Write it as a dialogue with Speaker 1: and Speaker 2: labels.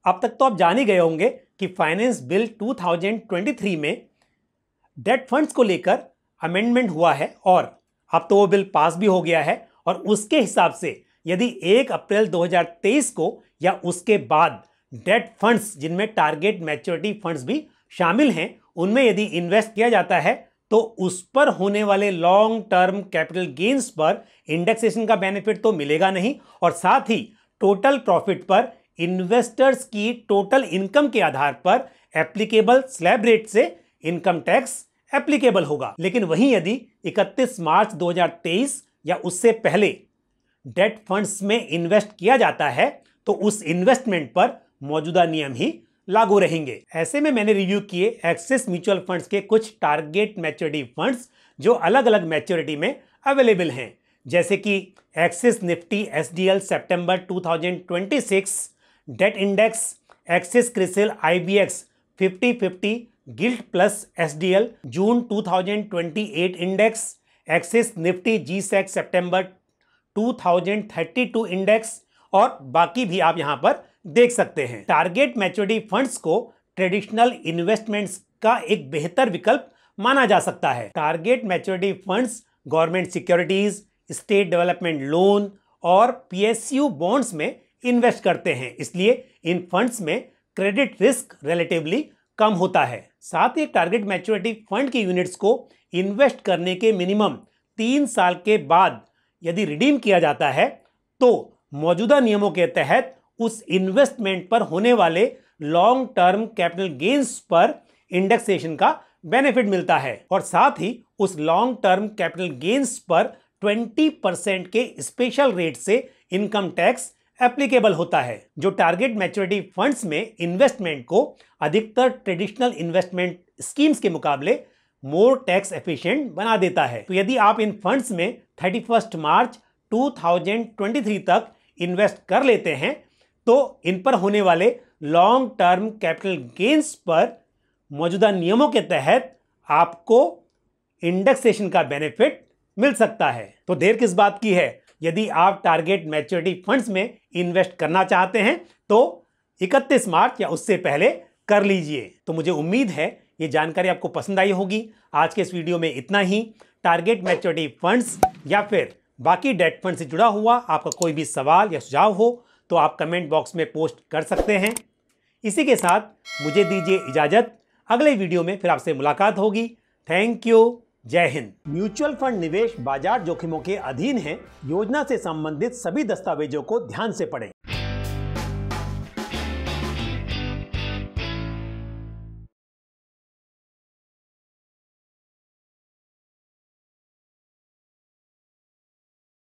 Speaker 1: अब तक तो आप जान ही गए होंगे कि फाइनेंस बिल 2023 में डेट फंड्स को लेकर अमेंडमेंट हुआ है और अब तो वो बिल पास भी हो गया है और उसके हिसाब से यदि 1 अप्रैल 2023 को या उसके बाद डेट फंड्स जिनमें टारगेट मैच्योरिटी फंड्स भी शामिल हैं उनमें यदि इन्वेस्ट किया जाता है तो उस पर होने वाले लॉन्ग टर्म कैपिटल गेन्स पर इंडेक्सेशन का बेनिफिट तो मिलेगा नहीं और साथ ही टोटल प्रॉफिट पर इन्वेस्टर्स की टोटल इनकम के आधार पर एप्लीकेबल स्लैब रेट से इनकम टैक्स एप्लीकेबल होगा। लेकिन वहीं यदि 31 मार्च 2023 या उससे पहले डेट फंड्स में इन्वेस्ट किया जाता है तो उस इन्वेस्टमेंट पर मौजूदा नियम ही लागू रहेंगे। ऐसे में मैंने रिव्यू किए एक्सिस म्यूचुअल फंड्स के कुछ टारगेट मैच्योरिटी फंड्स जो अलग अलग मैच्योरिटी में अवेलेबल हैं, जैसे कि Axis Nifty SDL September 2026 date index, Axis CRISIL IBX 50/50 gilt plus SDL June 2028 index, Axis Nifty G Sec September 2032 index और बाकी भी आप यहां पर देख सकते हैं। टारगेट मैच्योरिटी फंड्स को ट्रेडिशनल इन्वेस्टमेंट्स का एक बेहतर विकल्प माना जा सकता है। Target maturity funds government securities, state development loan और पीएसयू बॉन्ड्स में इन्वेस्ट करते हैं, इसलिए इन फंड्स में क्रेडिट रिस्क रिलेटिवली कम होता है। साथ ही टारगेट मैच्योरिटी फंड की यूनिट्स को इन्वेस्ट करने के मिनिमम 3 साल के बाद यदि रिडीम किया जाता है तो मौजूदा नियमों के तहत उस इन्वेस्टमेंट पर होने वाले लॉन्ग टर्म कैपिटल गेन्स पर इंडेक्सेशन का बेनिफिट मिलता है और साथ ही उस लॉन्ग टर्म कैपिटल गेन्स पर 20% के स्पेशल रेट से इनकम टैक्स एप्लीकेबल होता है, जो टारगेट मैच्योरिटी फंड्स में इन्वेस्टमेंट को अधिकतर ट्रेडिशनल इन्वेस्टमेंट स्कीम्स के मुकाबले मोर टैक्स एफिशिएंट बना देता है। तो यदि आप इन फंड्स में 31 मार्च 2023 तक इन्वेस्ट कर लेते हैं तो इन पर होने वाले लॉन्ग टर्म कैपिटल गेन्स पर मौजूदा नियमों के तहत आपको इंडेक्सेशन का बेनिफिट मिल सकता है। तो देर किस बात की है, यदि आप टारगेट मैच्योरिटी फंड्स में इन्वेस्ट करना चाहते हैं तो 31 मार्च या उससे पहले कर लीजिए। तो मुझे उम्मीद है ये जानकारी आपको पसंद आई होगी। आज के इस वीडियो में इतना ही। टारगेट मैच्योरिटी फंड्स या फिर बाकी डेट फंड से जुड़ा हुआ आपका कोई भी सवाल या सुझाव हो तो आप कमेंट बॉक्स में पोस्ट कर सकते हैं। इसी के साथ मुझे दीजिए इजाजत, अगले वीडियो में फिर आपसे मुलाकात होगी। थैंक यू, जय हिंद। म्यूचुअल फंड निवेश बाजार जोखिमों के अधीन है। योजना से संबंधित सभी दस्तावेजों को ध्यान से पढ़ें।